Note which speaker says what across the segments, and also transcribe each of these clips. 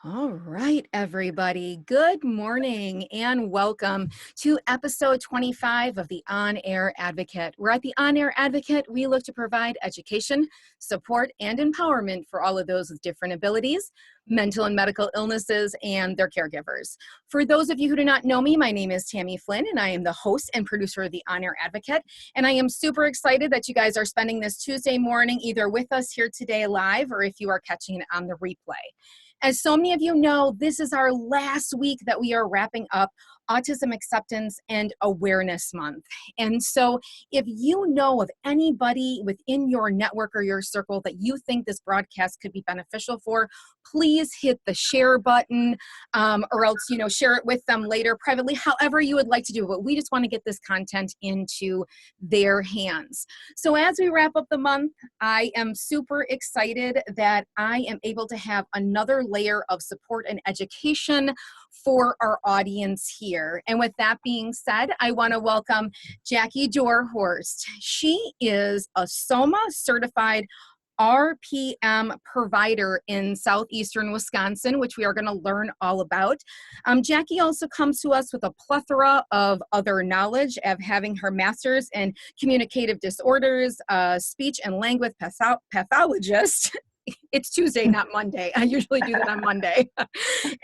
Speaker 1: All right, everybody. Good morning and welcome to episode 25 of the On Air Advocate. We're at the On Air Advocate. We look to provide education, support, and empowerment for all of those with different abilities, mental and medical illnesses, and their caregivers. For those of you who do not know me, my name is Tammy Flynn, and I am the host and producer of the On Air Advocate. And I am super excited that you guys are spending this Tuesday morning either with us here today live or if you are catching it on the replay. As so many of you know, this is our last week that we are wrapping up Autism Acceptance and Awareness Month. And so if you know of anybody within your network or your circle that you think this broadcast could be beneficial for, please hit the share button or else, share it with them later privately, however you would like to do it. But we just want to get this content into their hands. So as we wrap up the month, I am super excited that I am able to have another layer of support and education for our audience here. And with that being said, I want to welcome Jackie Dorshorst. She is a Soma Certified RPM Provider in Southeastern Wisconsin, which we are going to learn all about. Jackie also comes to us with a plethora of other knowledge of having her master's in communicative disorders, speech and language pathologist. It's Tuesday, not Monday. I usually do that on Monday.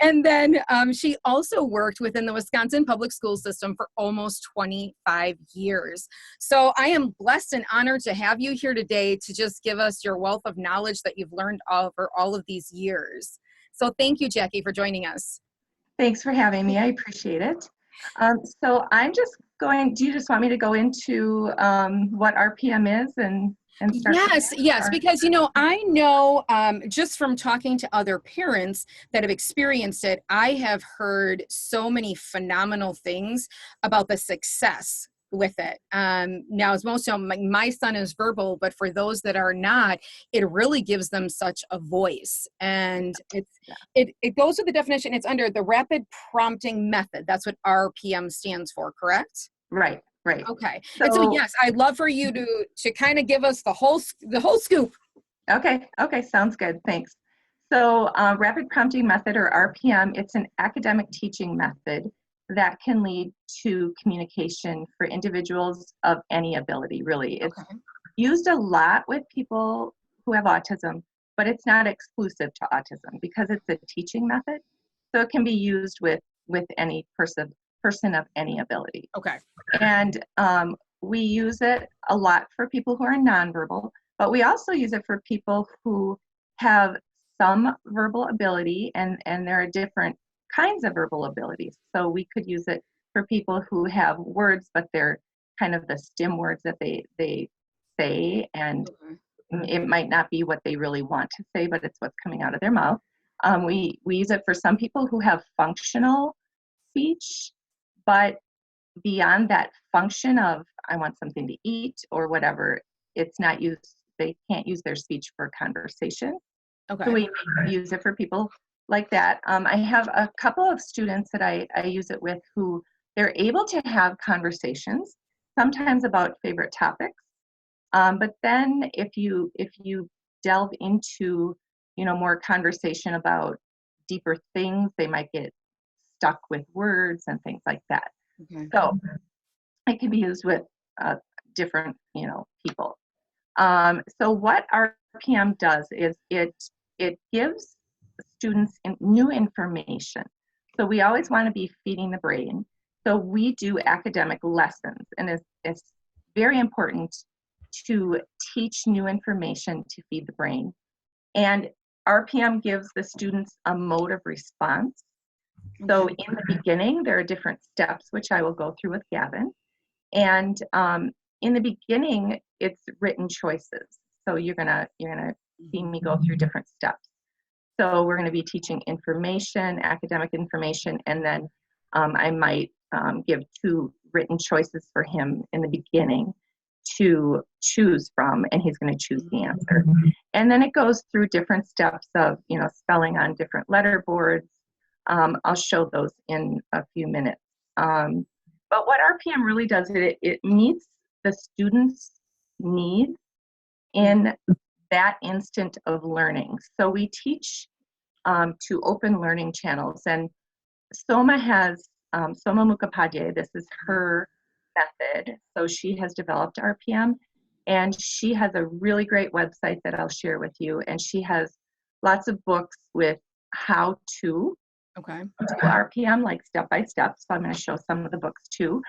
Speaker 1: And then she also worked within the Wisconsin public school system for almost 25 years. So I am blessed and honored to have you here today to just give us your wealth of knowledge that you've learned over all of these years. So thank you, Jackie, for joining us.
Speaker 2: Thanks for having me. I appreciate it. So I'm just going, do you just want me to go into what RPM is and start?
Speaker 1: Yes, because, I know just from talking to other parents that have experienced it, I have heard so many phenomenal things about the success with it. Now, as most of my son is verbal, but for those that are not, it really gives them such a voice. And it goes with the definition. It's under the rapid prompting method. That's what RPM stands for, correct?
Speaker 2: Right.
Speaker 1: Okay. And so yes, I'd love for you to kind of give us the whole scoop.
Speaker 2: Okay, sounds good. Thanks. So rapid prompting method, or RPM, it's an academic teaching method that can lead to communication for individuals of any ability, really. It's used a lot with people who have autism, but it's not exclusive to autism because it's a teaching method. So it can be used with any person of any ability.
Speaker 1: Okay.
Speaker 2: And we use it a lot for people who are nonverbal, but we also use it for people who have some verbal ability, and there are different kinds of verbal abilities. So we could use it for people who have words, but they're kind of the stem words that they say, and it might not be what they really want to say, but it's what's coming out of their mouth. We use it for some people who have functional speech, but beyond that function of I want something to eat or whatever, it's not used. They can't use their speech for conversation.
Speaker 1: Okay.
Speaker 2: So we use it for people like that. I have a couple of students that I use it with who they're able to have conversations, sometimes about favorite topics. But then if you delve into, more conversation about deeper things, they might get stuck with words and things like that.
Speaker 1: Okay.
Speaker 2: So it can be used with different, people. So what RPM does is it gives students new information. So we always want to be feeding the brain. So we do academic lessons, and it's very important to teach new information to feed the brain. And RPM gives the students a mode of response. So in the beginning, there are different steps, which I will go through with Gavin. And in the beginning, it's written choices. So you're gonna see me go through different steps. So we're gonna be teaching information, academic information, and then I might give 2 written choices for him in the beginning to choose from, and he's going to choose the answer. And then it goes through different steps of, spelling on different letter boards. I'll show those in a few minutes. But what RPM really does, it meets the student's needs in that instant of learning. So we teach to open learning channels. And Soma has, Soma Mukhopadhyay, this is her method. So she has developed RPM, and she has a really great website that I'll share with you. And she has lots of books with how to do RPM, like step by step. So I'm going to show some of the books too.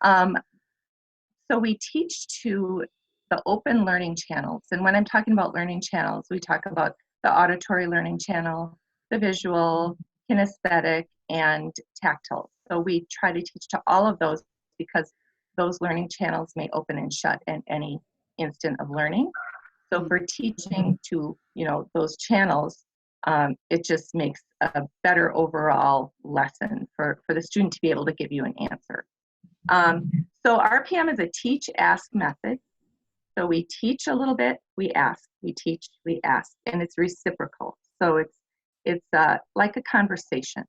Speaker 2: So we teach to the open learning channels. And when I'm talking about learning channels, we talk about the auditory learning channel, the visual, kinesthetic, and tactile. So we try to teach to all of those because those learning channels may open and shut at any instant of learning. So for teaching to, those channels, it just makes a better overall lesson for the student to be able to give you an answer. So RPM is a teach-ask method. So we teach a little bit, we ask, we teach, we ask, and it's reciprocal. So it's like a conversation.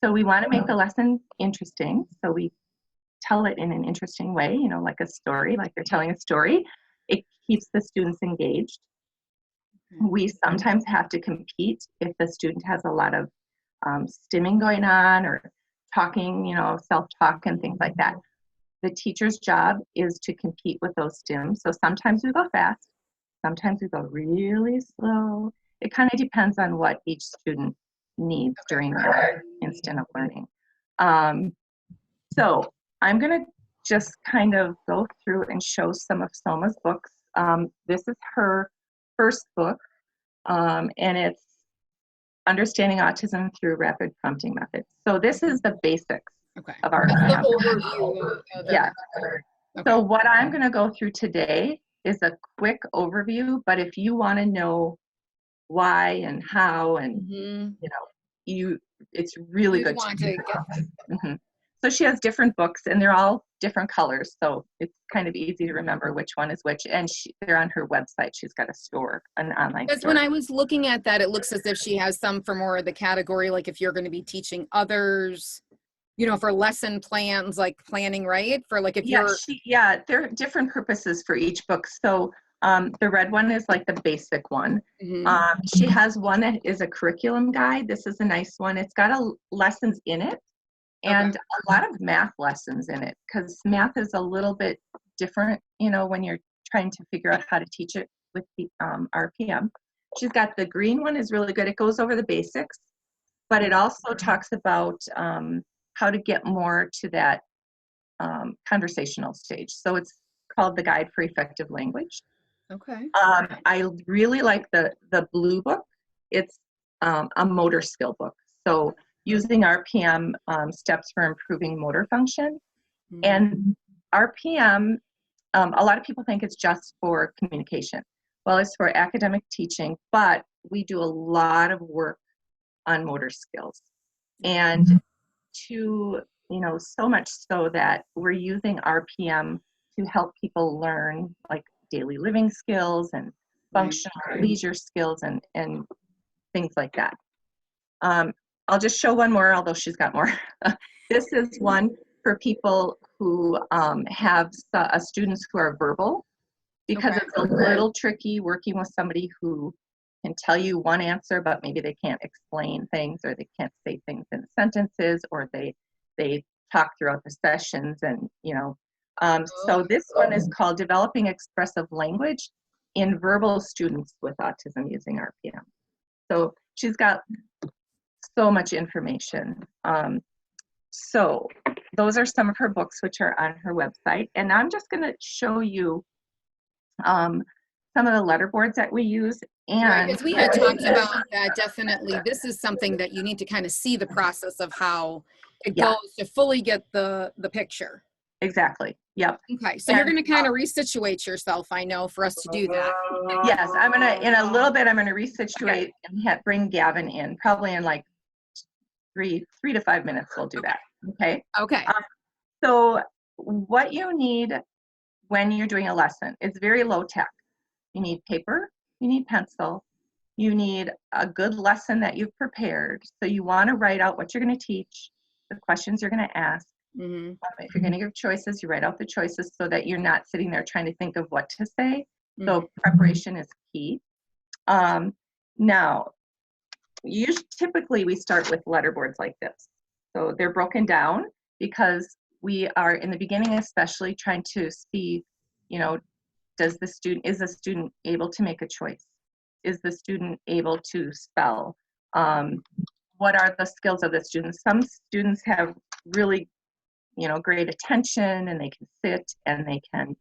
Speaker 2: So we want to make the lesson interesting. So we tell it in an interesting way, like a story, like they're telling a story. It keeps the students engaged. We sometimes have to compete if the student has a lot of stimming going on or talking, self-talk and things like that. The teacher's job is to compete with those stims. So sometimes we go fast, sometimes we go really slow. It kind of depends on what each student needs during their instant of learning. So I'm going to just kind of go through and show some of Soma's books. This is her first book, and it's Understanding Autism Through Rapid Prompting Methods. So this is the basics of our
Speaker 1: overview.
Speaker 2: Yeah. So what I'm going to go through today is a quick overview, but if you want to know why and how and it's really good to get this. So she has different books and they're all different colors, so it's kind of easy to remember which one is which, and they're on her website. She's got an online
Speaker 1: because
Speaker 2: store.
Speaker 1: When I was looking at that, it looks as if she has some for more of the category, like if you're going to be teaching others, for lesson plans, like planning, right? For like if
Speaker 2: there are different purposes for each book. So the red one is like the basic one. She has one that is a curriculum guide. This is a nice one. It's got lessons in it and a lot of math lessons in it, because math is a little bit different, when you're trying to figure out how to teach it with the RPM. She's got the green one is really good. It goes over the basics, but it also talks about how to get more to that conversational stage. So it's called the Guide for Effective Language. I really like the blue book. It's a motor skill book. So using RPM steps for improving motor function. And RPM, a lot of people think it's just for communication. Well, it's for academic teaching, but we do a lot of work on motor skills. And so much so that we're using RPM to help people learn like daily living skills and functional leisure skills and things like that. I'll just show one more, although she's got more. This is one for people who have students who are verbal, because it's a little tricky working with somebody who can tell you one answer, but maybe they can't explain things, or they can't say things in sentences, or they talk throughout the sessions, and so this one is called Developing Expressive Language in Verbal Students with Autism using RPM. So she's got so much information. So those are some of her books, which are on her website, and I'm just going to show you some of the letter boards that we use. And
Speaker 1: because we had talked about that, definitely. This is something that you need to kind of see the process of how it goes to fully get the picture.
Speaker 2: Exactly. Yep.
Speaker 1: Okay. So you're going to kind of resituate yourself, I know, for us to do that.
Speaker 2: Yes. I'm going to, in a little bit, I'm going to resituate and bring Gavin in, probably in like three to 5 minutes. We'll do that. Okay.
Speaker 1: Okay.
Speaker 2: So what you need when you're doing a lesson, it's very low tech. You need paper, you need pencil, you need a good lesson that you've prepared. So you want to write out what you're going to teach, the questions you're going to ask. If you're going to give choices, you write out the choices so that you're not sitting there trying to think of what to say. So preparation is key. Now, typically we start with letter boards like this. So they're broken down because we are in the beginning especially trying to see, you know, is the student able to make a choice? Is the student able to spell? What are the skills of the students? Some students have really, you know, great attention, and they can sit, and they can,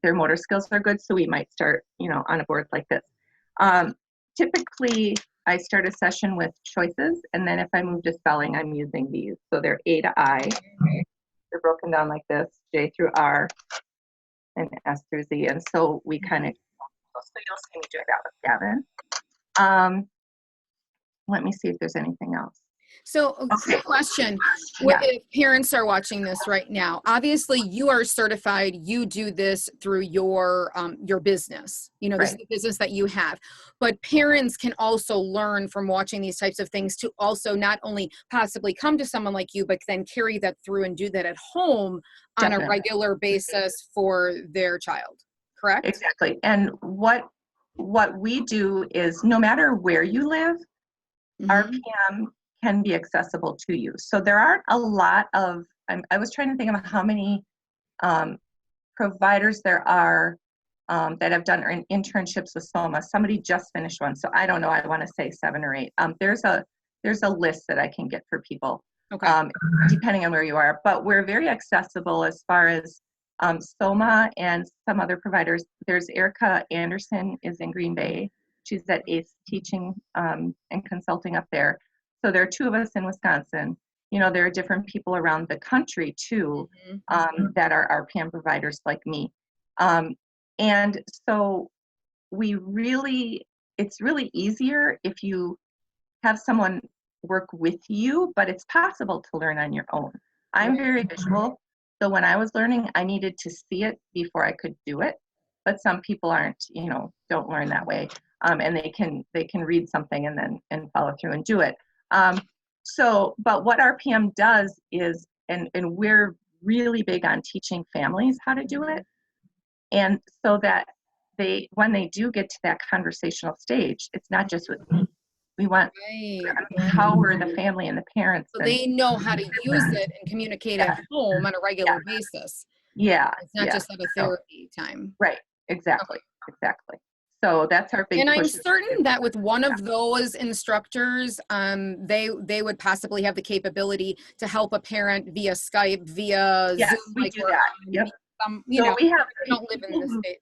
Speaker 2: their motor skills are good, so we might start, you know, on a board like this. Typically, I start a session with choices, and then if I move to spelling, I'm using these. So they're A to I. They're broken down like this, J through R, and S through Z. And so we kind of, so you'll see me doing that with Gavin. Let me see if there's anything else.
Speaker 1: So, quick question.
Speaker 2: Yeah.
Speaker 1: If parents are watching this right now, obviously you are certified, you do this through your business, you know, this is the business that you have, but parents can also learn from watching these types of things to also not only possibly come to someone like you, but then carry that through and do that at home on a regular basis for their child, correct?
Speaker 2: Exactly. And what we do is no matter where you live, RPM can be accessible to you. So there aren't a lot of, I was trying to think of how many providers there are that have done internships with Soma. Somebody just finished one, so I don't know, I want to say 7 or 8. There's a list that I can get for people, depending on where you are. But we're very accessible as far as Soma and some other providers. There's Erica Anderson is in Green Bay. She's at ACE teaching and consulting up there. So there are 2 of us in Wisconsin. You know, there are different people around the country too that are RPM providers like me. And so it's really easier if you have someone work with you, but it's possible to learn on your own. I'm very visual. So when I was learning, I needed to see it before I could do it. But some people aren't, you know, don't learn that way. And they can read something and follow through and do it. But what RPM does is, and we're really big on teaching families how to do it. And so that when they do get to that conversational stage, it's not just with me. We want to empower the family and the parents.
Speaker 1: So they know how to use it and communicate at home on a regular basis.
Speaker 2: Yeah.
Speaker 1: It's not just at a therapy time.
Speaker 2: Right. Exactly. Exactly. So that's our big
Speaker 1: And
Speaker 2: push.
Speaker 1: I'm certain that with one of those instructors, they would possibly have the capability to help a parent via Skype, via
Speaker 2: Zoom. We do that. Yep.
Speaker 1: You know, we don't live in this state.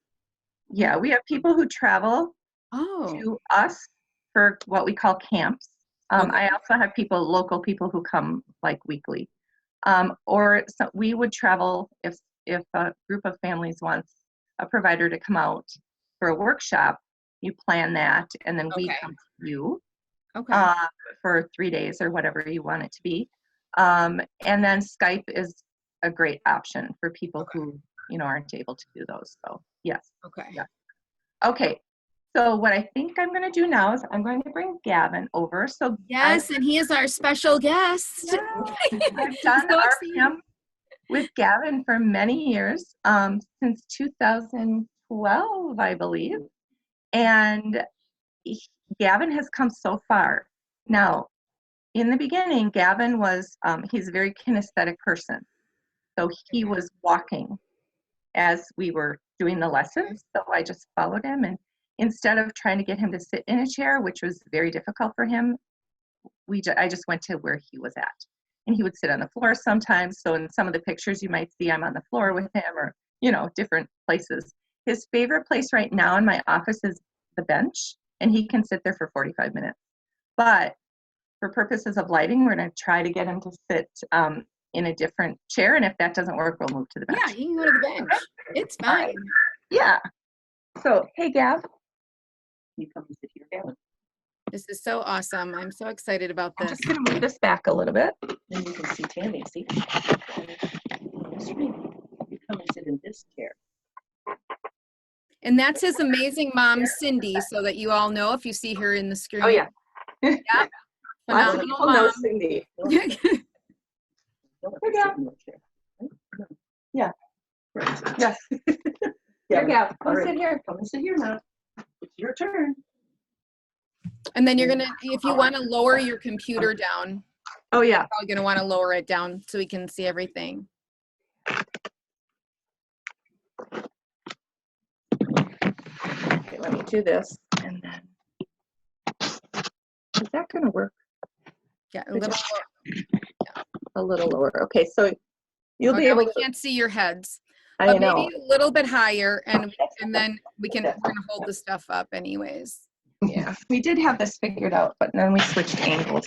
Speaker 2: Yeah, we have people who travel to us for what we call camps. I also have local people who come like weekly. Or we would travel if a group of families wants a provider to come out for a workshop. You plan that, and then we come to you for 3 days or whatever you want it to be. And then Skype is a great option for people who, you know, aren't able to do those. So yes. Okay. So what I think I'm going to do now is I'm going to bring Gavin over. So
Speaker 1: yes, and he is our special guest.
Speaker 2: Yeah, I've done RPM with Gavin for many years, since 2012, I believe. And Gavin has come so far. Now, in the beginning, Gavin was, he's a very kinesthetic person. So he was walking as we were doing the lessons. So I just followed him. And instead of trying to get him to sit in a chair, which was very difficult for him, I just went to where he was at. And he would sit on the floor sometimes. So in some of the pictures you might see, I'm on the floor with him, or, you know, different places. His favorite place right now in my office is the bench, and he can sit there for 45 minutes. But for purposes of lighting, we're going to try to get him to sit in a different chair. And if that doesn't work, we'll move to the bench.
Speaker 1: Yeah, he can go to the bench. It's fine.
Speaker 2: Right. Yeah. So, hey, Gav. You come and sit here, Gavin.
Speaker 1: This is so awesome. I'm so excited about this.
Speaker 2: I'm just going to move this back a little bit.
Speaker 3: Then you can see Tammy. See? You come and sit in this chair.
Speaker 1: And that's his amazing mom, Cindy, so that you all know if you see her in the screen.
Speaker 2: Oh, yeah.
Speaker 1: Yeah.
Speaker 2: Lots of people know Cindy. Yeah.
Speaker 3: Right.
Speaker 2: Yes. Here, Gav. Come
Speaker 3: All right.
Speaker 2: sit here.
Speaker 3: Come and sit here now. It's your turn.
Speaker 1: And then you're gonna, if you want to lower your computer down,
Speaker 2: Oh yeah.
Speaker 1: probably gonna want to lower it down so we can see everything.
Speaker 2: Okay, let me do this, and then is that going to work?
Speaker 1: Yeah,
Speaker 2: A little lower. Okay, so you'll be
Speaker 1: now
Speaker 2: able
Speaker 1: we
Speaker 2: to.
Speaker 1: can't see your heads,
Speaker 2: I
Speaker 1: but
Speaker 2: know.
Speaker 1: maybe a little bit higher, and then we're gonna hold the stuff up anyways.
Speaker 2: Yeah, we did have this figured out, but then we switched angles.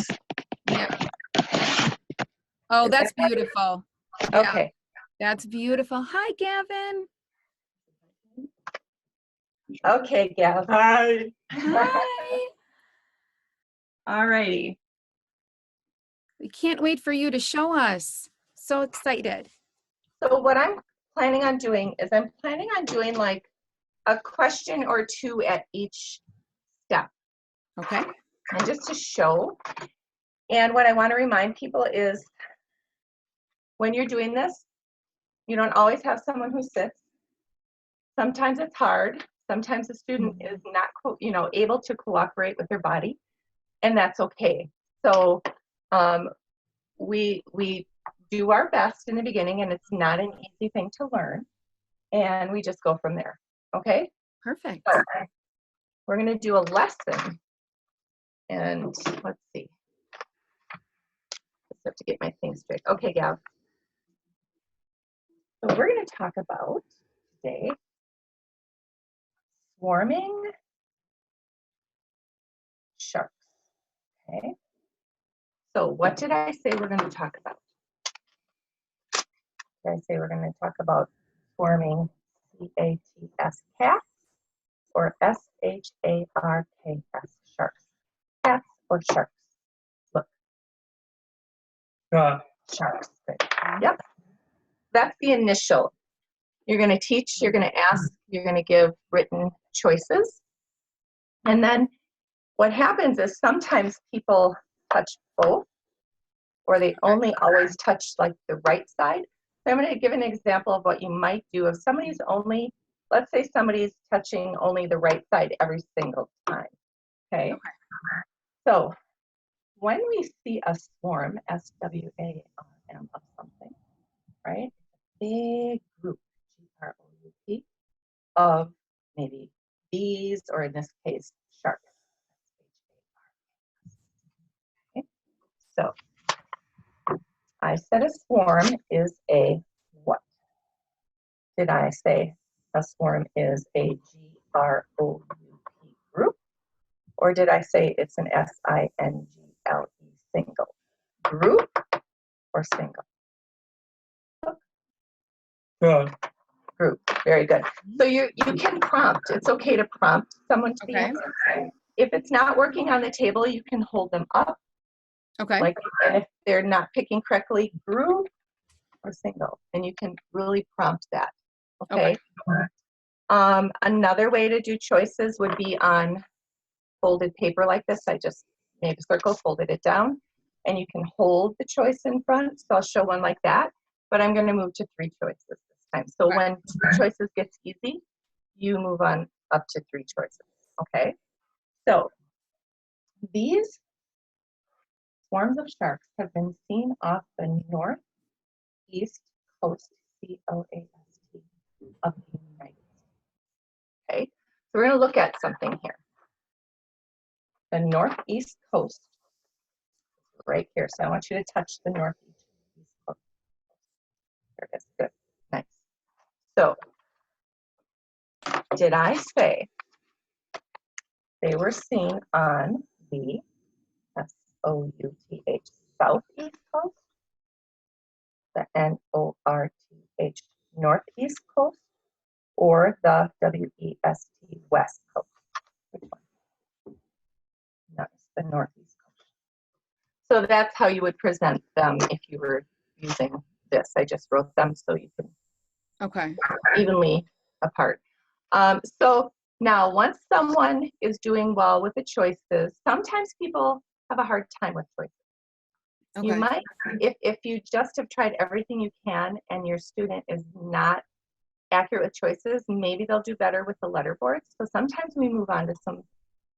Speaker 1: Yeah. Oh, that's beautiful. Yeah,
Speaker 2: Okay.
Speaker 1: that's beautiful. Hi, Gavin.
Speaker 2: Okay, Gav.
Speaker 3: Hi.
Speaker 1: Hi.
Speaker 2: All righty.
Speaker 1: We can't wait for you to show us. So excited.
Speaker 2: So what I'm planning on doing is I'm planning on doing like a question or two at each step.
Speaker 1: Okay.
Speaker 2: And just to show. And what I want to remind people is when you're doing this, you don't always have someone who sits. Sometimes it's hard. Sometimes the student is not, able to cooperate with their body, and that's okay. So we do our best in the beginning, and it's not an easy thing to learn, and we just go from there. Okay?
Speaker 1: Perfect.
Speaker 2: So we're going to do a lesson, and let's see. Just have to get my things straight. Okay, Gav. So we're going to talk about today swarming sharks. Okay. So what did I say we're going to talk about? Did I say we're going to talk about swarming C-A-T-S cats or S-H-A-R-K-S sharks? Cats or sharks? Look. Sharks. Good. Yep. That's the initial. You're going to teach, you're going to ask, you're going to give written choices. And then what happens is sometimes people touch both, or they only always touch like the right side. So I'm going to give an example of what you might do if somebody's only, let's say somebody's touching only the right side every single time. Okay. So when we see a swarm, S-W-A-R-M of something, right? Big group, G-R-O-U-P, of maybe bees, or in this case, sharks. Okay. So I said a swarm is a what? Did I say a swarm is a G-R-O-U-P group? Or did I say it's an S-I-N-G-L-E single? Group or single?
Speaker 3: Good.
Speaker 2: Group. Very good. So you can prompt. It's okay to prompt someone to the
Speaker 1: Okay.
Speaker 2: answer. If it's not working on the table, you can hold them up.
Speaker 1: Okay.
Speaker 2: And if they're not picking correctly, group or single, and you can really prompt that. Okay. Another way to do choices would be on folded paper like this. I just made a circle, folded it down, and you can hold the choice in front. So I'll show one like that, but I'm going to move to 3 choices this time. So when 2 choices gets easy, you move on up to 3 choices. Okay. So these swarms of sharks have been seen off the northeast coast, C-O-A-S-T, of the United States. Okay, so we're going to look at something here. The northeast coast, right here. So I want you to touch the northeast coast. There it is. Good. Nice. So, did I say they were seen on the S-O-U-T-H southeast coast, the N-O-R-T-H northeast coast, or the W-E-S-T west coast? Which one? Nice, the northeast coast. So that's how you would present them if you were using this. I just wrote them so you can evenly apart. So now once someone is doing well with the choices, sometimes people have a hard time with choices.
Speaker 1: Okay.
Speaker 2: You might, if you just have tried everything you can and your student is not accurate with choices, maybe they'll do better with the letter boards. So sometimes we move on to some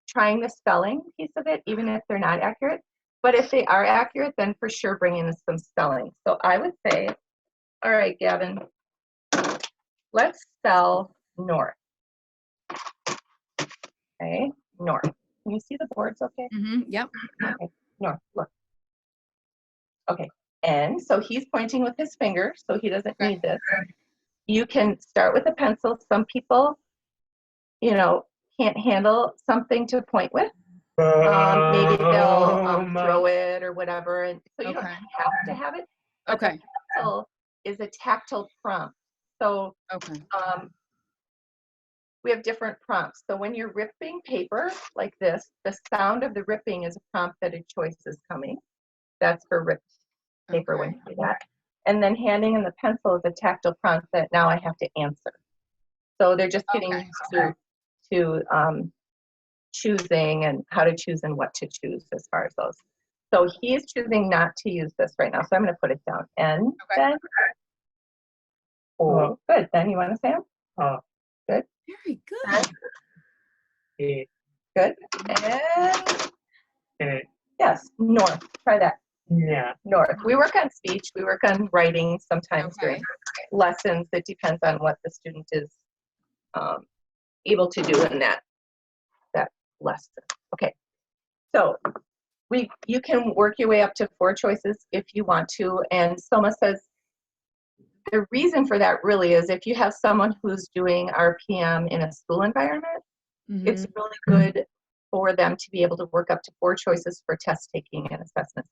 Speaker 2: trying the spelling piece of it, even if they're not accurate. But if they are accurate, then for sure bring in some spelling. So I would say, all right, Gavin, let's spell north. Okay, north. Can you see the boards okay?
Speaker 1: Yep.
Speaker 2: Okay, north, look. Okay, N, so he's pointing with his finger, so he doesn't need this. You can start with a pencil. Some people, you know, can't handle something to point with. Maybe they'll throw it or whatever, and so you don't have to have it.
Speaker 1: Okay.
Speaker 2: Pencil is a tactile prompt. So we have different prompts. So when you're ripping paper like this, the sound of the ripping is a prompt that a choice is coming. That's for ripped paper when you do that. And then handing in the pencil is a tactile prompt that now I have to answer. So they're just getting used to choosing and how to choose and what to choose as far as those. So he is choosing not to use this right now. So I'm going to put it down. N, then. Oh, good. Then you want to say them? Good.
Speaker 1: Very good.
Speaker 2: Good. And yes, north. Try that.
Speaker 4: Yeah.
Speaker 2: North. We work on speech. We work on writing sometimes during lessons. It depends on what the student is able to do in that lesson. Okay. So you can work your way up to 4 choices if you want to. And Soma says the reason for that really is if you have someone who's doing RPM in a school environment, it's really good for them to be able to work up to 4 choices for test taking and assessments.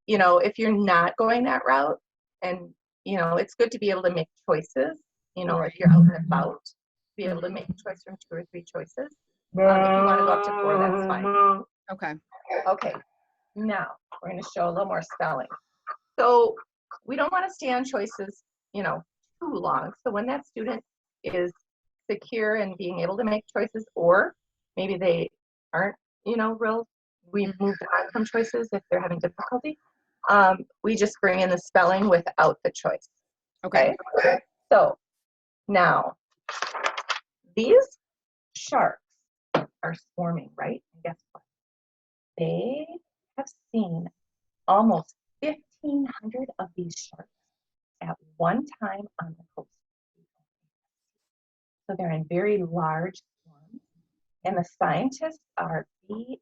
Speaker 2: You know, if you're not going that route, and you know, it's good to be able to make choices. You know, if you're out and about, be able to make a choice from 2 or 3 choices. If you want to go up to 4, that's fine.
Speaker 1: Okay.
Speaker 2: Okay. Now we're going to show a little more spelling. So we don't want to stay on choices, you know, too long. So when that student is secure and being able to make choices, or maybe they aren't, you know, we've moved on from choices if they're having difficulty. We just bring in the spelling without the choice. Okay. So now these sharks are swarming, right? And guess what? They have seen almost 1,500 of these sharks at one time on the coast. So they're in very large swarms, and the scientists are baffled.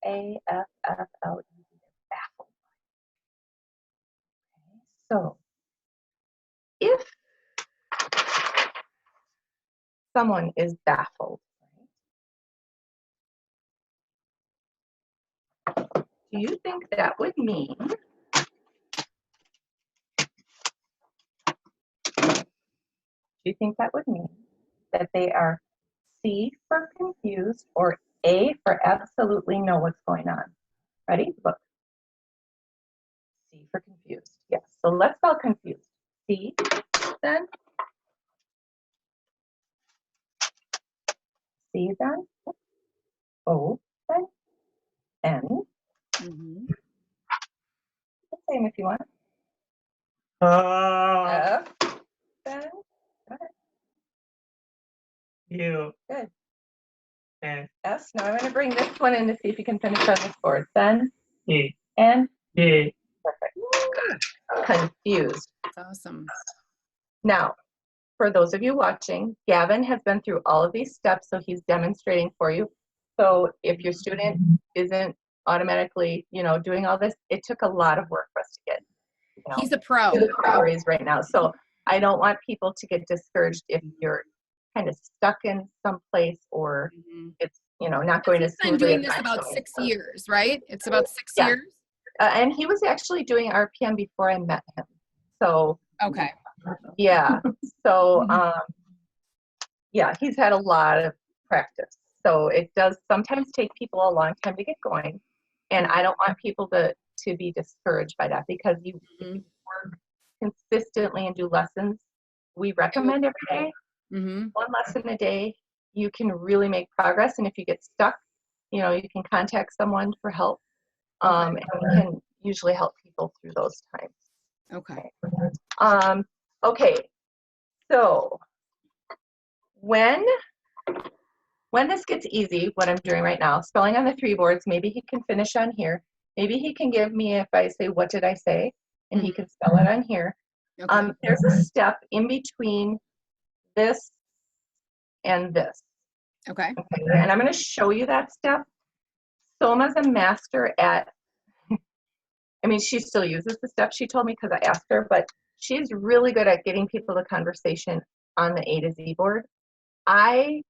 Speaker 2: Okay, so if someone is baffled, right, do you think that would mean that they are C for confused or A for absolutely know what's going on? Ready? Look. C for confused. Yes. So let's spell confused. C, then. C, then. O, then. N. The same if you want. F, then.
Speaker 4: U.
Speaker 2: Good.
Speaker 4: And
Speaker 2: S. Now I'm going to bring this one in to see if you can finish on this board. Then.
Speaker 4: E.
Speaker 2: N.
Speaker 4: D.
Speaker 2: Perfect. Confused.
Speaker 1: That's awesome.
Speaker 2: Now, for those of you watching, Gavin has been through all of these steps, so he's demonstrating for you. So if your student isn't automatically, you know, doing all this, it took a lot of work for us to get. You know,
Speaker 1: He's a pro.
Speaker 2: to the priorities right now. So I don't want people to get discouraged if you're kind of stuck in some place or it's, you know, not going as
Speaker 1: I'm
Speaker 2: smoothly.
Speaker 1: doing this about 6 years, right? It's about 6 years.
Speaker 2: And he was actually doing RPM before I met him. So
Speaker 1: okay.
Speaker 2: Yeah. So yeah, he's had a lot of practice. So it does sometimes take people a long time to get going. And I don't want people to be discouraged by that, because if you work consistently and do lessons. We recommend every day, 1 lesson a day. You can really make progress. And if you get stuck, you know, you can contact someone for help. And we can usually help people through those times.
Speaker 1: Okay.
Speaker 2: Okay. So when when this gets easy, what I'm doing right now, spelling on the 3 boards, maybe he can finish on here. Maybe he can give me, if I say, what did I say? And he can spell it on here.
Speaker 1: Okay.
Speaker 2: There's a step in between this and this.
Speaker 1: Okay.
Speaker 2: Okay, and I'm going to show you that step. Soma's a master at, I mean, she still uses the steps she told me because I asked her, but she's really good at getting people to conversation on the A to Z board. I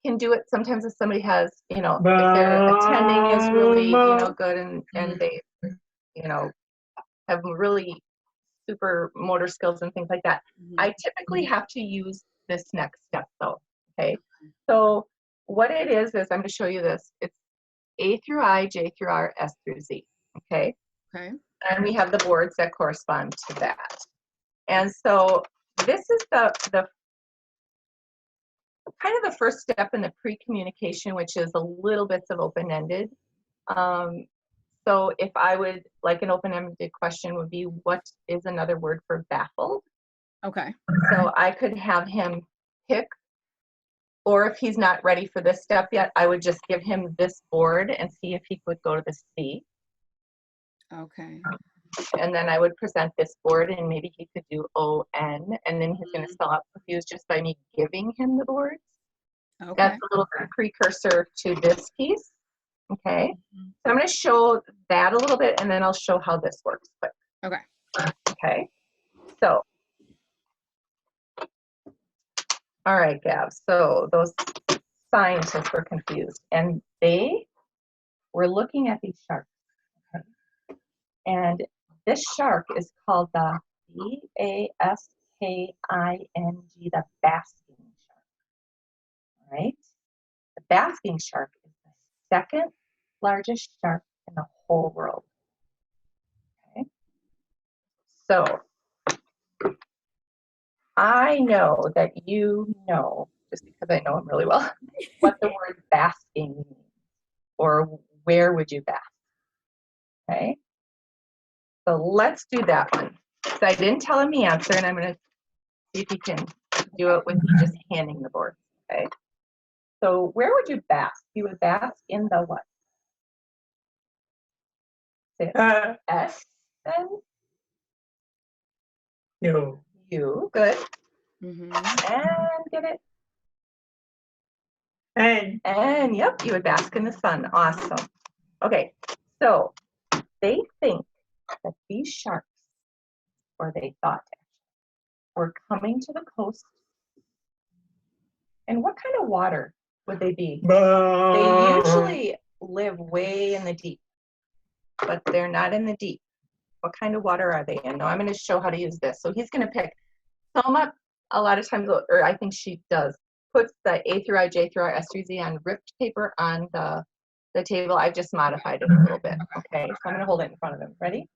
Speaker 2: can do it sometimes if somebody has, you know, if their attending is really, you know, good and they, you know, have really super motor skills and things like that. I typically have to use this next step though, okay? So what it is I'm going to show you this. It's A through I, J through R, S through Z, okay?
Speaker 1: Okay.
Speaker 2: And we have the boards that correspond to that. And so this is the kind of the first step in the pre-communication, which is a little bits of open-ended. So if I would, like an open-ended question would be, what is another word for baffled?
Speaker 1: Okay.
Speaker 2: So I could have him pick, or if he's not ready for this step yet, I would just give him this board and see if he could go to the C.
Speaker 1: Okay.
Speaker 2: And then I would present this board and maybe he could do O-N, and then he's going to spell out confused just by me giving him the boards.
Speaker 1: Okay.
Speaker 2: That's a little precursor to this piece. Okay, so I'm going to show that a little bit and then I'll show how this works quick.
Speaker 1: Okay.
Speaker 2: Okay, so, all right, Gav, so those scientists were confused and they were looking at these sharks. Okay? And this shark is called the B-A-S-K-I-N-G, the basking shark, right? The basking shark is the second largest shark in the whole world. Okay, so I know that you know, just because I know him really well, what the word basking means, or where would you bask? Okay, so let's do that one. So I didn't tell him the answer, and I'm going to see if he can do it with you just handing the board. Okay, so where would you bask? You would bask in the what? Say it. S, then
Speaker 4: You.
Speaker 2: U, good.
Speaker 1: Mm-hmm.
Speaker 2: And get it.
Speaker 4: And
Speaker 2: Yep, you would bask in the sun. Awesome. Okay, so they think that these sharks, or they thought, were coming to the coast. And what kind of water would they be? They usually live way in the deep, but they're not in the deep. What kind of water are they in? Now I'm going to show how to use this. So he's going to pick. Soma, a lot of times, or I think she does, puts the A through I, J through R, S through Z on ripped paper on the table. I've just modified it a little bit. Okay, so I'm going to hold it in front of him. Ready?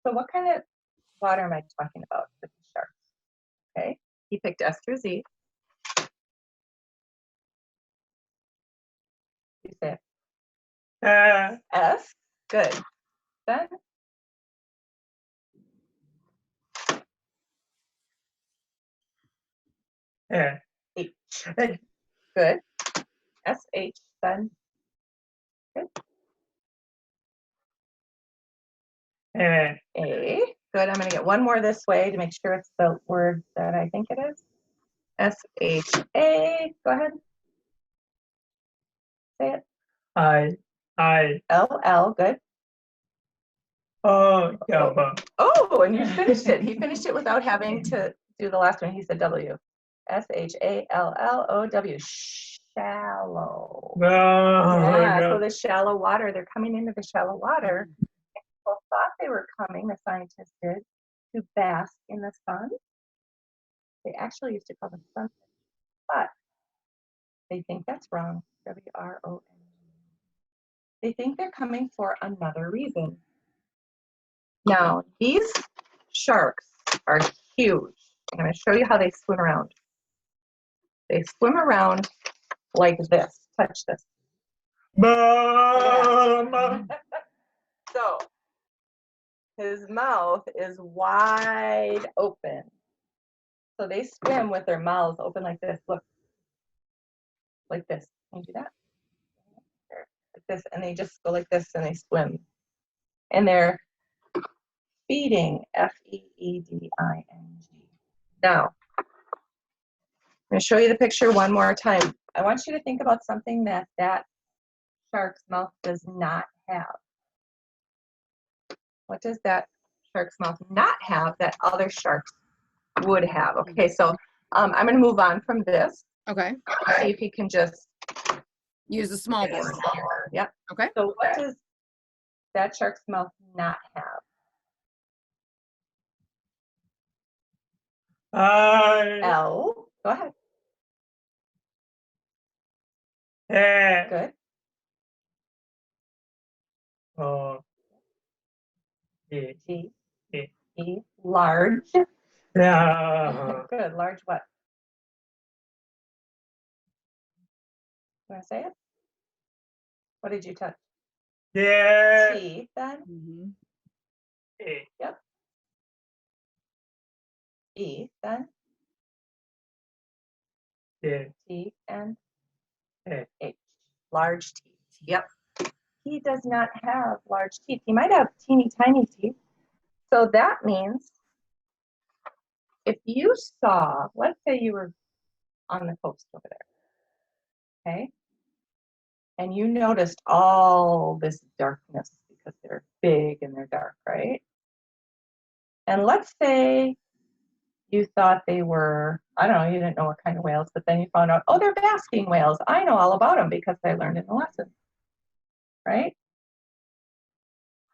Speaker 2: So what kind of water am I talking about with the sharks? Okay, he picked S through Z. You say it. S. Good. Then H. Good. S-H. Then good. A. Good. I'm going to get one more this way to make sure it's the word that I think it is. S-H-A. Go ahead. Say it.
Speaker 4: I
Speaker 2: L-L. Good.
Speaker 4: oh Java.
Speaker 2: Oh, and you finished it. He finished it without having to do the last one. He said W. S-H-A-L-L-O-W. Shallow. Yeah, so the shallow water, they're coming into the shallow water. People thought they were coming, the scientists did, to bask in the sun. They actually used to call them sunfish, but they think that's wrong. W-R-O-N. They think they're coming for another reason. Now, these sharks are huge. I'm going to show you how they swim around. They swim around like this. Touch this. Yeah. So, his mouth is wide open. So they swim with their mouths open like this. Look. like this. Can you do that? Like this, and they just go like this and they swim. And they're feeding, Feeding. Now, I'm going to show you the picture one more time. I want you to think about something that shark's mouth does not have. What does that shark's mouth not have that other sharks would have? Okay, so I'm going to move on from this.
Speaker 1: Okay.
Speaker 2: See if you can just
Speaker 1: Use a small board.
Speaker 2: Yep.
Speaker 1: Okay.
Speaker 2: So what does that shark's mouth not have?
Speaker 4: I.
Speaker 2: L. Go ahead. Good.
Speaker 4: O. E.
Speaker 2: G.
Speaker 4: E.
Speaker 2: E. Large.
Speaker 4: Yeah.
Speaker 2: Good. Large what? You want to say it? What did you touch?
Speaker 4: Yeah.
Speaker 2: T then?
Speaker 1: Mhm.
Speaker 4: E.
Speaker 2: Yep. E then?
Speaker 4: E.
Speaker 2: T and
Speaker 4: E.
Speaker 2: H. Large teeth. Yep. He does not have large teeth. He might have teeny tiny teeth. So that means if you saw, let's say you were on the coast over there, okay? And you noticed all this darkness because they're big and they're dark, right? And let's say you thought they were, I don't know, you didn't know what kind of whales, but then you found out, oh, they're basking whales. I know all about them because I learned in the lesson, right?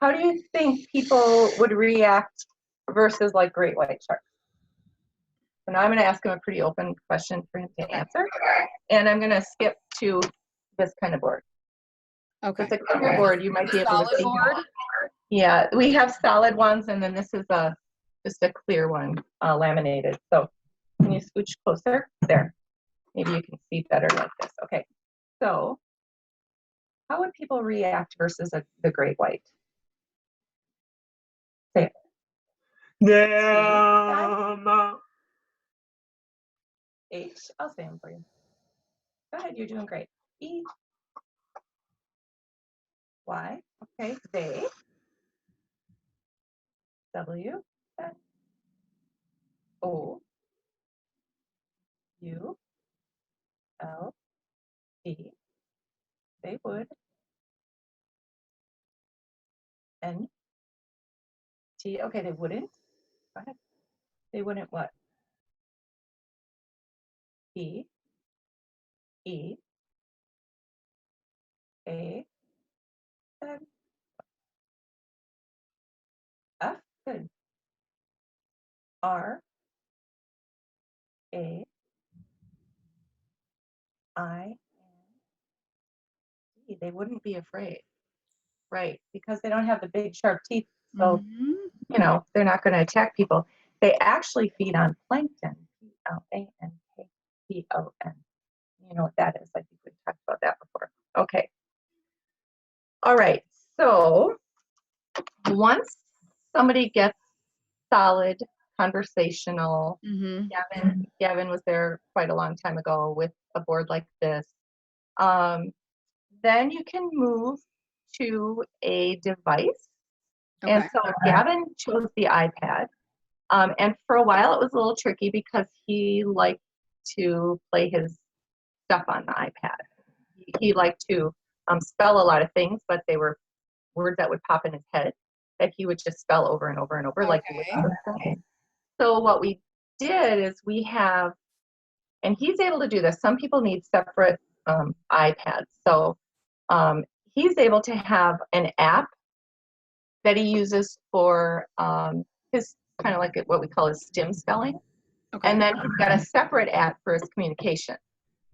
Speaker 2: How do you think people would react versus like great white sharks? So now I'm going to ask him a pretty open question for him to answer. And I'm going to skip to this kind of board.
Speaker 1: Okay.
Speaker 2: It's a clear board. You might be able
Speaker 1: Solid
Speaker 2: to see.
Speaker 1: board?
Speaker 2: Yeah, we have solid ones, and then this is just a clear one, laminated. So can you scooch closer? There. Maybe you can see better like this. Okay. So how would people react versus the great white? Say it.
Speaker 4: Yeah.
Speaker 2: H. I'll say them for you. Go ahead. You're doing great. E. Y. Okay. They. W. O. U. L. T. They would. N. T. Okay. They wouldn't. Go ahead. They wouldn't what? P. E. A. N. F. Good. R. A. I. D. They wouldn't be afraid. Right. Because they don't have the big sharp teeth. So,
Speaker 1: Mhm.
Speaker 2: you know, they're not going to attack people. They actually feed on plankton. Plankton. You know what that is. I think we talked about that before. Okay. All right. So once somebody gets solid conversational,
Speaker 1: Mhm.
Speaker 2: Gavin was there quite a long time ago with a board like this. Then you can move to a device. And
Speaker 1: Okay.
Speaker 2: so Gavin chose the iPad. And for a while it was a little tricky because he liked to play his stuff on the iPad. He liked to spell a lot of things, but they were words that would pop in his head that he would just spell over and over and over like he would. So what we did is we have, and he's able to do this. Some people need separate iPads. So he's able to have an app that he uses for his kind of like what we call his stim spelling.
Speaker 1: Okay.
Speaker 2: And then he's got a separate app for his communication.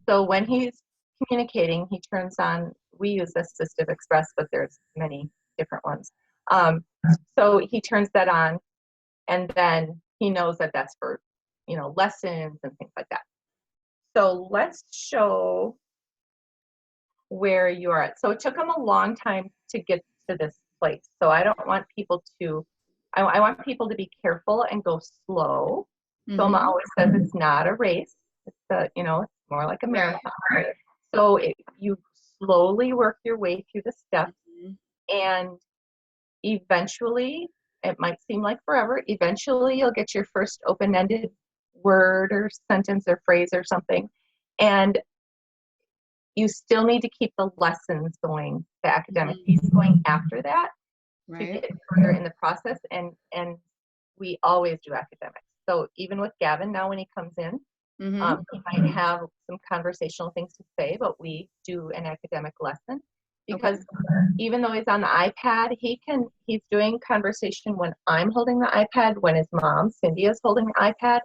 Speaker 2: So when he's communicating, he turns on, we use Assistive Express, but there's many different ones. So he turns that on, and then he knows that that's for, you know, lessons and things like that. So let's show where you are at. So it took him a long time to get to this place. So I don't want people to, I want people to be careful and go slow. Soma always says it's not a race. It's a, you know, it's more like a marathon. So you slowly work your way through the steps,
Speaker 1: Mhm.
Speaker 2: and eventually, it might seem like forever, eventually you'll get your first open-ended word or sentence or phrase or something. And you still need to keep the lessons going, the academic piece going after that to
Speaker 1: Right.
Speaker 2: get further in the process. And we always do academics. So even with Gavin now, when he comes in,
Speaker 1: Mhm.
Speaker 2: he might have some conversational things to say, but we do an academic lesson because even though he's on the iPad, he's doing conversation when I'm holding the iPad, when his mom, Cindy, is holding the iPad,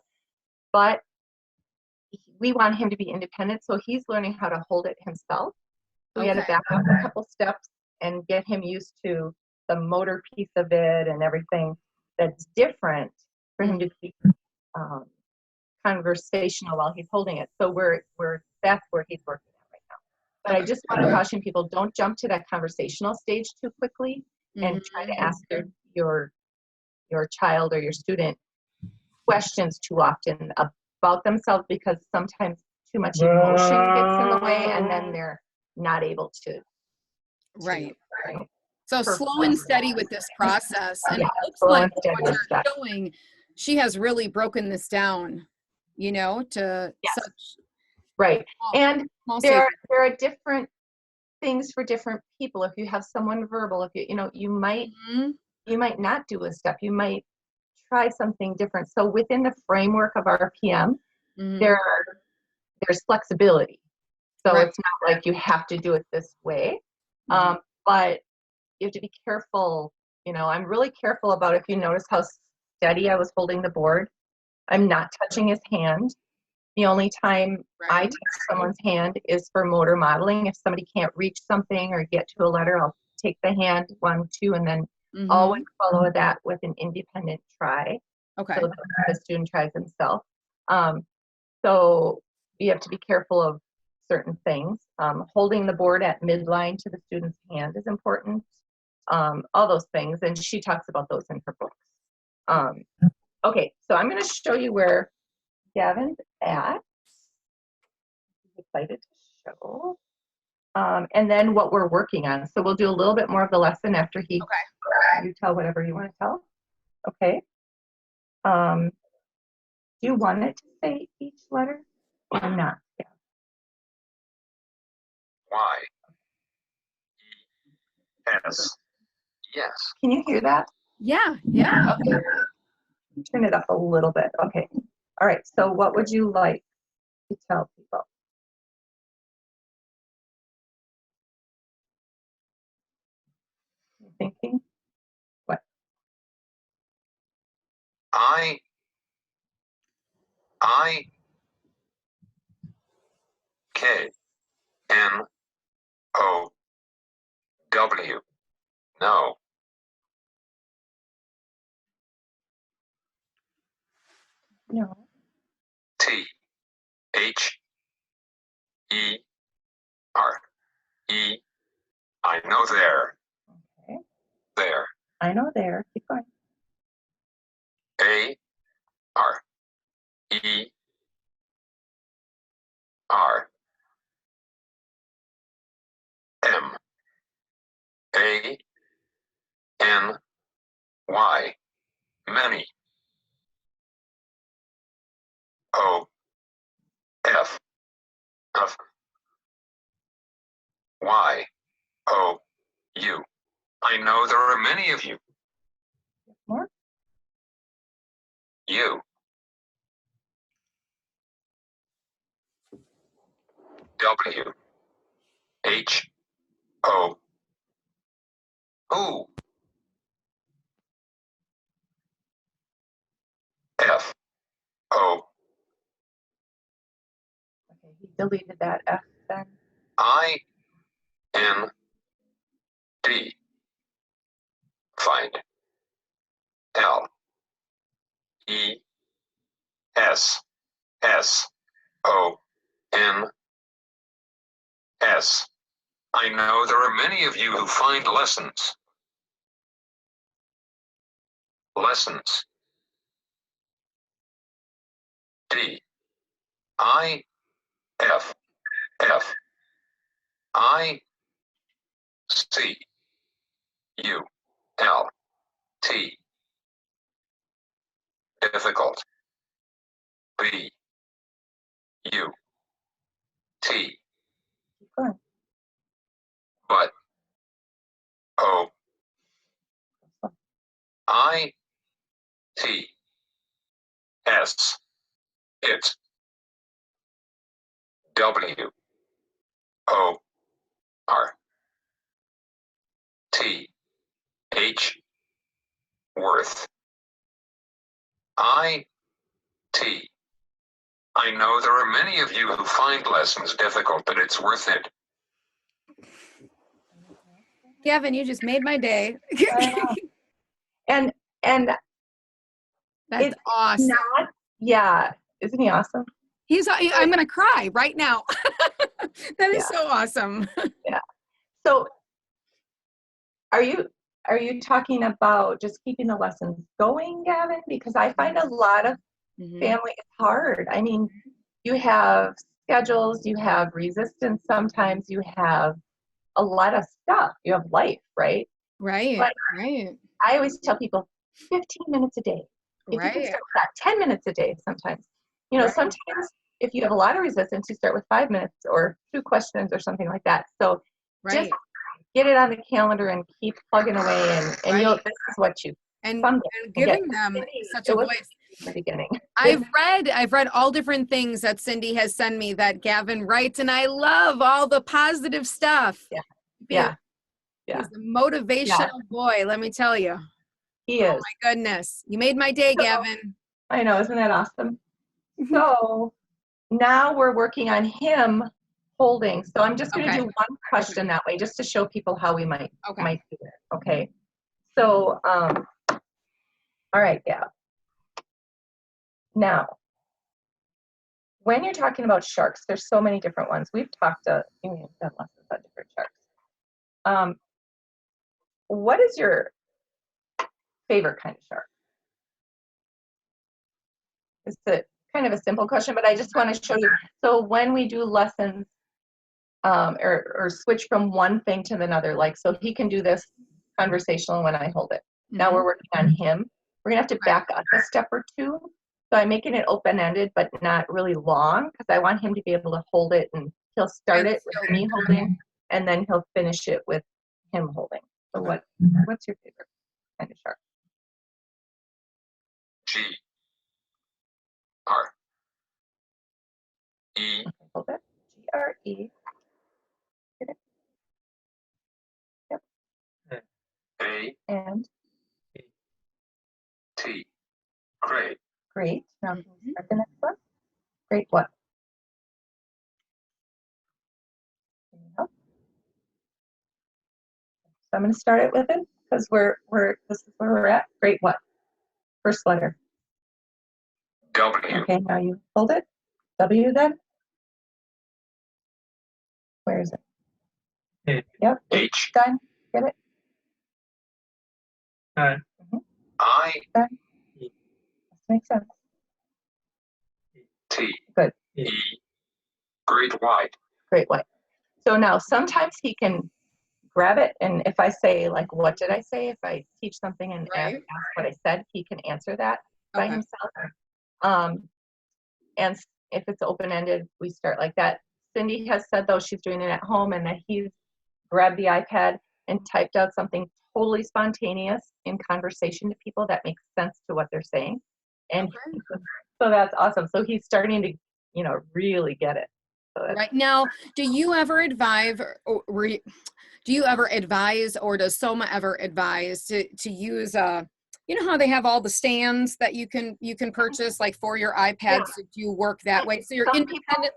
Speaker 2: but we want him to be independent, so he's learning how to hold it himself. So we had to
Speaker 1: Okay.
Speaker 2: back up a couple steps and get him used to the motor piece of it and everything that's different for him to be conversational while he's holding it. So that's where he's working at right now. But I just want to caution people, don't jump to that conversational stage too quickly and try to ask your child or your student questions too often about themselves, because sometimes too much emotion gets in the way and then they're not able to
Speaker 1: Right.
Speaker 2: you know,
Speaker 1: So slow and steady with this process. And
Speaker 2: yeah,
Speaker 1: it looks
Speaker 2: slow
Speaker 1: like
Speaker 2: and steady
Speaker 1: what
Speaker 2: with
Speaker 1: you're
Speaker 2: that.
Speaker 1: showing, she has really broken this down, to
Speaker 2: Yes.
Speaker 1: such
Speaker 2: Right. And
Speaker 1: small
Speaker 2: there
Speaker 1: stages.
Speaker 2: are different things for different people. If you have someone verbal, if you might not do a step, you might try something different. So within the framework of RPM, there's flexibility. So
Speaker 1: Right.
Speaker 2: it's not like you have to do it this way. But you have to be careful. I'm really careful about, if you notice how steady I was holding the board, I'm not touching his hand. The only time I touch someone's hand is for motor modeling. If somebody can't reach something or get to a letter, I'll take the hand, 1, 2, and then always follow that with an independent try.
Speaker 1: Okay.
Speaker 2: So that the student tries himself. So you have to be careful of certain things. Holding the board at midline to the student's hand is important. All those things, and she talks about those in her books. Okay, so I'm going to show you where Gavin's at. He's excited to show. And then what we're working on. So we'll do a little bit more of the lesson after you tell whatever you want to tell. Okay. Do you want it to say each letter or not? Yeah.
Speaker 5: Y. Yes. Yes.
Speaker 2: Can you hear that?
Speaker 1: Yeah.
Speaker 2: Okay. Turn it up a little bit. Okay. All right. So what would you like to tell people? You thinking? What?
Speaker 5: I K N O W. No.
Speaker 2: No.
Speaker 5: T H E R E. I know there.
Speaker 2: Okay.
Speaker 5: There.
Speaker 2: I know there. Keep going.
Speaker 5: A R E R M A N Y. Many. O F F Y O U. I know there are many of you.
Speaker 2: More.
Speaker 5: You. W H O. Who? F O.
Speaker 2: Okay. He deleted that F then.
Speaker 5: I N D. Find. L E S S O N S. I know there are many of you who find lessons. Lessons. D I F F I C U L T. Difficult. B U T.
Speaker 2: Keep going.
Speaker 5: But O I T S. It. W O R T H. Worth. I T. I know there are many of you who find lessons difficult, but it's worth it.
Speaker 1: Gavin, you just made my day.
Speaker 2: And
Speaker 1: That's
Speaker 2: it's
Speaker 1: awesome.
Speaker 2: not, yeah, isn't he awesome?
Speaker 1: I'm going to cry right now. That is so awesome.
Speaker 2: So are you talking about just keeping the lessons going, Gavin? Because I find a lot of family is hard. I mean, you have schedules, you have resistance sometimes, you have a lot of stuff. You have life, right?
Speaker 1: Right,
Speaker 2: But
Speaker 1: right,
Speaker 2: I always tell people 15 minutes a day. If you can
Speaker 1: right.
Speaker 2: start with that, 10 minutes a day sometimes. You know,
Speaker 1: Right.
Speaker 2: sometimes if you have a lot of resistance, you start with 5 minutes or 2 questions or something like that. So just
Speaker 1: Right.
Speaker 2: get it on the calendar and keep plugging away, and you'll,
Speaker 1: Right.
Speaker 2: this is what you
Speaker 1: And
Speaker 2: someday
Speaker 1: giving
Speaker 2: get.
Speaker 1: them
Speaker 2: Cindy,
Speaker 1: such
Speaker 2: it
Speaker 1: a
Speaker 2: was
Speaker 1: voice.
Speaker 2: in the beginning.
Speaker 1: I've read all different things that Cindy has sent me that Gavin writes, and I love all the positive stuff.
Speaker 2: Yeah.
Speaker 1: Yeah.
Speaker 2: Yeah.
Speaker 1: He's a motivational boy, let me tell you.
Speaker 2: He is.
Speaker 1: My goodness. You made my day,
Speaker 2: So-
Speaker 1: Gavin.
Speaker 2: I know, isn't that awesome? So now we're working on him holding. So I'm just going to
Speaker 1: Okay.
Speaker 2: do one question that way, just to show people how we might
Speaker 1: Okay.
Speaker 2: do it. Okay. So, all right, Gab. Now, when you're talking about sharks, there's so many different ones. We've done lessons on different sharks. What is your favorite kind of shark? It's kind of a simple question, but I just want to show you. So when we do lessons, or switch from one thing to another, like, so he can do this conversational when I hold it. Now we're working on him. We're gonna have to back up a step or two. So I'm making it open-ended, but not really long, because I want him to be able to hold it, and he'll start it with me holding, and then he'll finish it with him holding. So what's your favorite kind of shark?
Speaker 5: G R E.
Speaker 2: Hold it. G-R-E. Get it? Yep.
Speaker 5: A
Speaker 2: And
Speaker 5: T. Great.
Speaker 2: great. Now can we start the next one? Great what? Can you help? So I'm going to start it with it, because this is where we're at. Great what? First letter.
Speaker 5: W.
Speaker 2: Okay, now you hold it. W then? Where is it?
Speaker 4: H.
Speaker 2: Yep.
Speaker 5: H.
Speaker 2: Done. Get it?
Speaker 4: I.
Speaker 5: I
Speaker 2: Done. This makes sense.
Speaker 5: T.
Speaker 2: Good.
Speaker 5: E. Great white.
Speaker 2: Great white. So now sometimes he can grab it, and if I say, like, what did I say? If I teach something and ask what I said, he can answer that by himself. And if it's open-ended, we start like that. Cindy has said, though, she's doing it at home, and that he's grabbed the iPad and typed out something totally spontaneous in conversation to people that makes sense to what they're saying. And so that's awesome. So he's starting to, really get it. So
Speaker 1: Right now, do you ever advise, or does Soma advise to use you know how they have all the stands that you can purchase, like, for your iPads? Do you work that way? So you're independently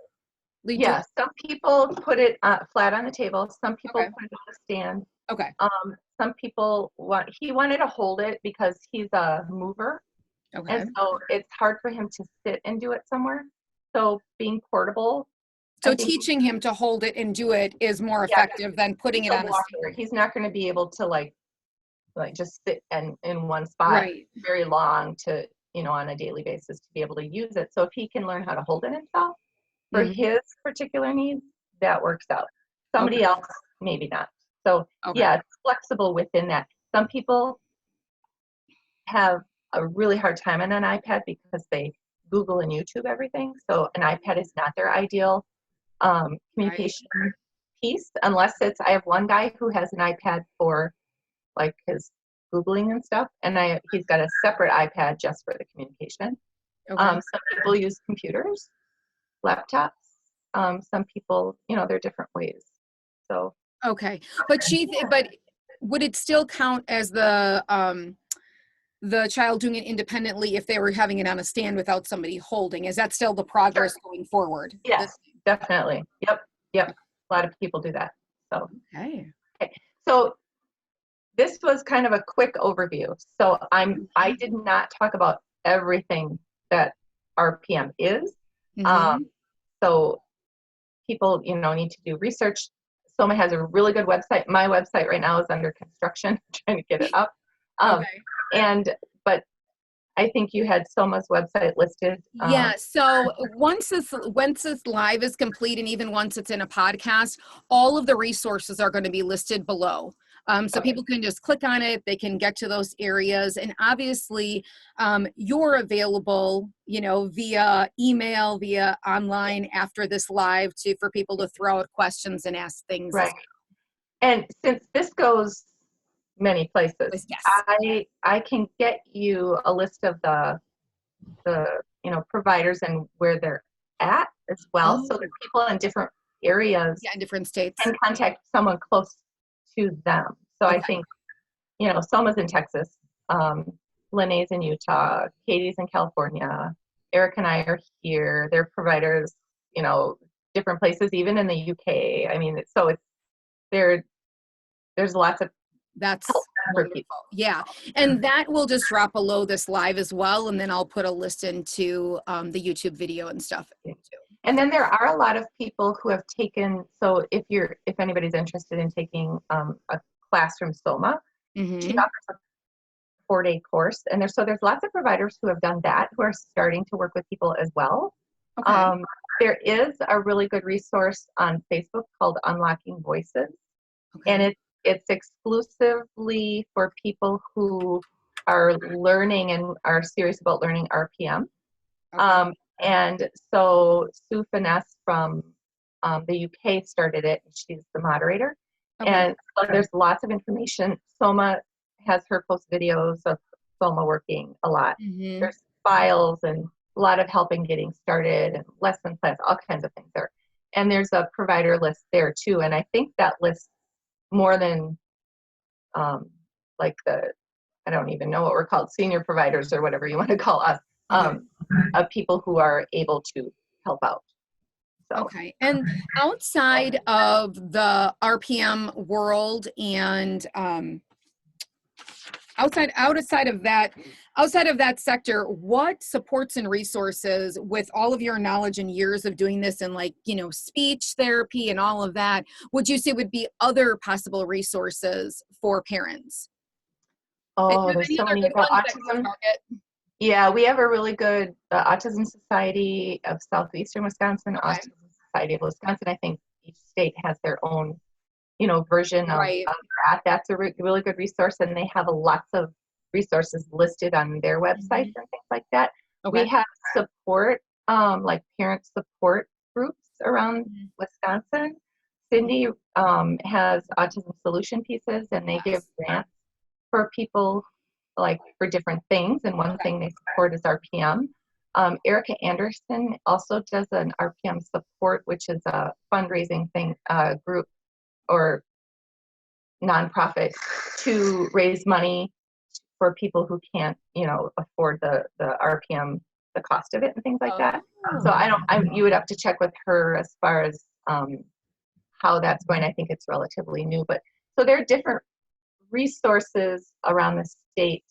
Speaker 2: yeah, some people put it flat on the table. Some people put it on a stand.
Speaker 1: Okay.
Speaker 2: Some people he wanted to hold it because he's a mover.
Speaker 1: Okay.
Speaker 2: And so it's hard for him to sit and do it somewhere. So being portable.
Speaker 1: So teaching him to hold it and do it is more effective than putting it on a stand.
Speaker 2: He's not going to be able to like just sit in one spot very long to, on a daily basis to be able to use it. So if he can learn how to hold it himself for his particular needs, that works out. Somebody
Speaker 1: Okay.
Speaker 2: else, maybe not. So
Speaker 1: Okay.
Speaker 2: yeah, it's flexible within that. Some people have a really hard time on an iPad because they Google and YouTube everything. So an iPad is not their ideal communication piece, unless it's, I have one guy who has an iPad for like his Googling and stuff, and he's got a separate iPad just for the communication.
Speaker 1: Okay.
Speaker 2: Some people use computers, laptops. Some people, there are different ways. So
Speaker 1: Okay. But but would it still count as the child doing it independently if they were having it on a stand without somebody holding? Is that still the progress going forward?
Speaker 2: yes, definitely. Yep. A lot of people do that. So
Speaker 1: Okay.
Speaker 2: so this was kind of a quick overview. So I did not talk about everything that RPM is.
Speaker 1: Mhm.
Speaker 2: So people, need to do research. Soma has a really good website. My website right now is under construction, trying to get it up.
Speaker 1: Okay.
Speaker 2: But I think you had Soma's website listed.
Speaker 1: Yeah. So once this live is complete, and even once it's in a podcast, all of the resources are going to be listed below. So people can just click on it. They can get to those areas, and obviously, you're available, via email, via online after this live for people to throw out questions and ask things.
Speaker 2: Right. And since this goes many places,
Speaker 1: Yes.
Speaker 2: I can get you a list of the providers and where they're at as well, so that people in different areas
Speaker 1: Yeah, in different states
Speaker 2: can contact someone close to them. So I think Soma's in Texas, Lene's in Utah, Katie's in California, Eric and I are here. They're providers, different places, even in the UK. I mean, so there's lots of
Speaker 1: That's
Speaker 2: help for
Speaker 1: wonderful.
Speaker 2: people.
Speaker 1: Yeah. And that will just drop below this live as well. And then I'll put a list into the YouTube video and stuff too.
Speaker 2: And then there are a lot of people who have taken, so if anybody's interested in taking a class from Soma, she offers a 4-day course. And there's lots of providers who have done that, who are starting to work with people as well.
Speaker 1: Okay.
Speaker 2: There is a really good resource on Facebook called Unlocking Voices.
Speaker 1: Okay.
Speaker 2: And it's exclusively for people who are learning and are serious about learning RPM.
Speaker 1: Okay.
Speaker 2: And so Sue Finesse from the UK started it, and she's the moderator.
Speaker 1: Okay.
Speaker 2: And so there's lots of information. Soma has her post videos of Soma working a lot. There's files and a lot of help in getting started and lesson plans, all kinds of things there. And there's a provider list there too. And I think that lists more than I don't even know what we're called, senior providers or whatever you want to call us, of people who are able to help out. So.
Speaker 1: Okay. And outside of the RPM world and outside of that sector, what supports and resources, with all of your knowledge and years of doing this and speech therapy and all of that, would you say would be other possible resources for parents?
Speaker 2: Oh, there's so many. Autism. Yeah, we have a really good Autism Society of Southeastern Wisconsin, Autism Society of Wisconsin. I think each state has their own, version of that. That's a really good resource, and they have lots of resources listed on their websites and things like that. We have support, like parent support groups around Wisconsin. Cindy has Autism Solution Pieces, and they give grants for people for different things, and one thing they support is RPM. Erica Anderson also does an RPM support, which is a fundraising group or nonprofit to raise money for people who can't, afford the RPM, the cost of it and things like that. So you would have to check with her as far as how that's going. I think it's relatively new, but so there are different resources around the state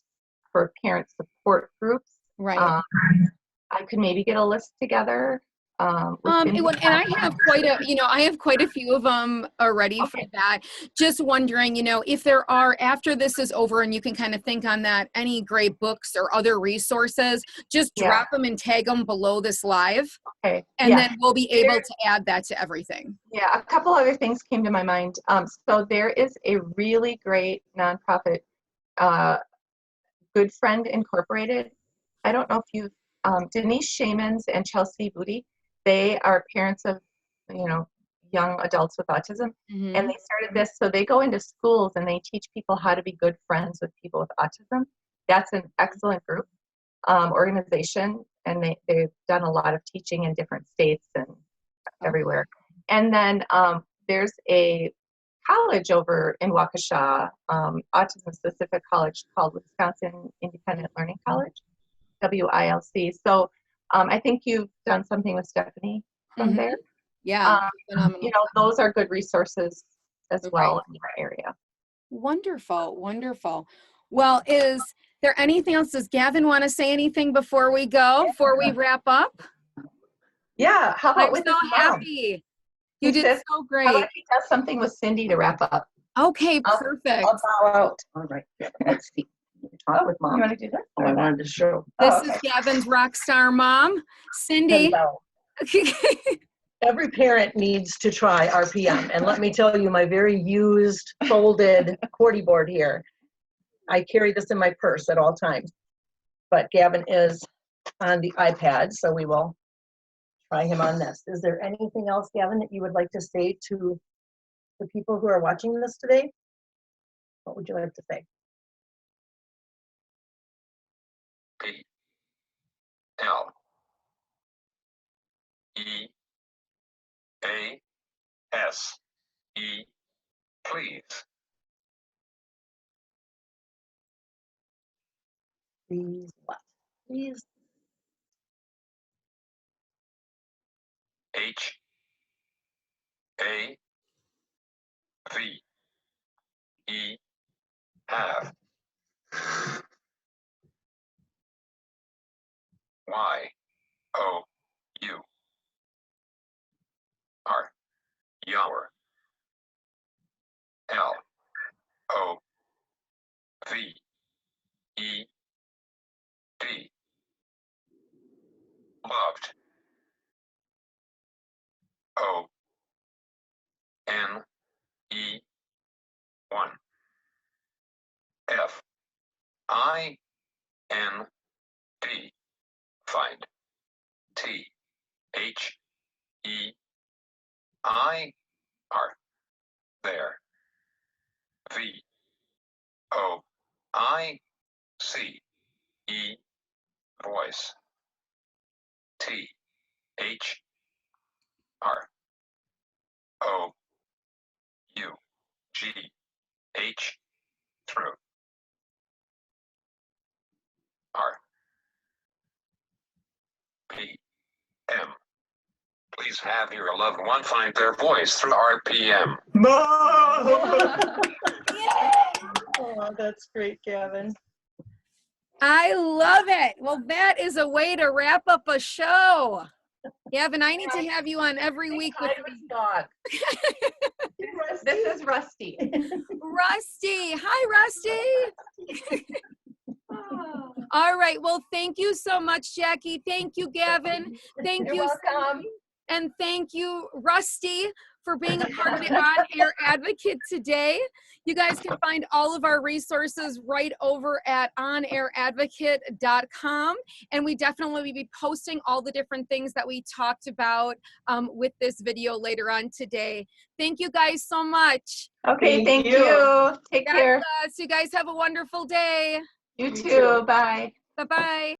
Speaker 2: for parent support groups. I could maybe get a list together with Cindy?
Speaker 1: And I have I have quite a few of them already for that. Just wondering, if there are, after this is over and you can kind of think on that, any great books or other resources, just drop them and tag them below this live.
Speaker 2: Okay.
Speaker 1: And then we'll be able to add that to everything.
Speaker 2: Yeah, a couple other things came to my mind. So there is a really great nonprofit, Good Friend Incorporated. I don't know if you've, Denise Shamans and Chelsea Booty, they are parents of, young adults with autism.
Speaker 1: Mm-hmm.
Speaker 2: And they started this, so they go into schools and they teach people how to be good friends with people with autism. That's an excellent group, organization, and they've done a lot of teaching in different states and everywhere. And then there's a college over in Waukesha, autism specific college called Wisconsin Independent Learning College, WILC. So I think you've done something with Stephanie from there.
Speaker 1: Yeah.
Speaker 2: Those are good resources as well in your area.
Speaker 1: Wonderful, wonderful. Well, is there anything else? Does Gavin want to say anything before we go, before we wrap up?
Speaker 2: Yeah, how about
Speaker 1: I'm
Speaker 2: with
Speaker 1: so
Speaker 2: his mom?
Speaker 1: happy. You did so great.
Speaker 2: How about he does something with Cindy to wrap up?
Speaker 1: Okay, perfect.
Speaker 3: I'll bow out. All right. Let's see. Talk with Mom.
Speaker 2: You want to do that?
Speaker 3: Oh, I wanted to show.
Speaker 1: This is Gavin's rock star mom, Cindy.
Speaker 3: Hello. Every parent needs to try RPM. And let me tell you, my very used, folded QWERTY board here, I carry this in my purse at all times. But Gavin is on the iPad, so we will try him on this. Is there anything else, Gavin, that you would like to say to the people who are watching this today? What would you like to say?
Speaker 5: P L E A S E, please.
Speaker 3: Please what? Please.
Speaker 5: H A V E, have. Y O U R, Yower. L O V E D, loved. O N E 1 F I N D, find. T H E I R, there. V O I C E, voice. T H R O U G H, through. R P M, please have your loved one find their voice through RPM.
Speaker 3: Oh, that's great, Gavin.
Speaker 1: I love it. Well, that is a way to wrap up a show. Gavin, I need to have you on every week with me.
Speaker 2: This is Rusty.
Speaker 1: Rusty. Hi, Rusty. All right. Well, thank you so much, Jackie. Thank you, Gavin. Thank
Speaker 2: You're
Speaker 1: you,
Speaker 2: welcome.
Speaker 1: Cindy. And thank you, Rusty, for being a part of the On Air Advocate today. You guys can find all of our resources right over at onairadvocate.com. And we definitely will be posting all the different things that we talked about with this video later on today. Thank you guys so much.
Speaker 2: Okay, thank you. Take care.
Speaker 1: God bless. You guys have a wonderful day.
Speaker 2: You too. Bye.
Speaker 1: Bye-bye.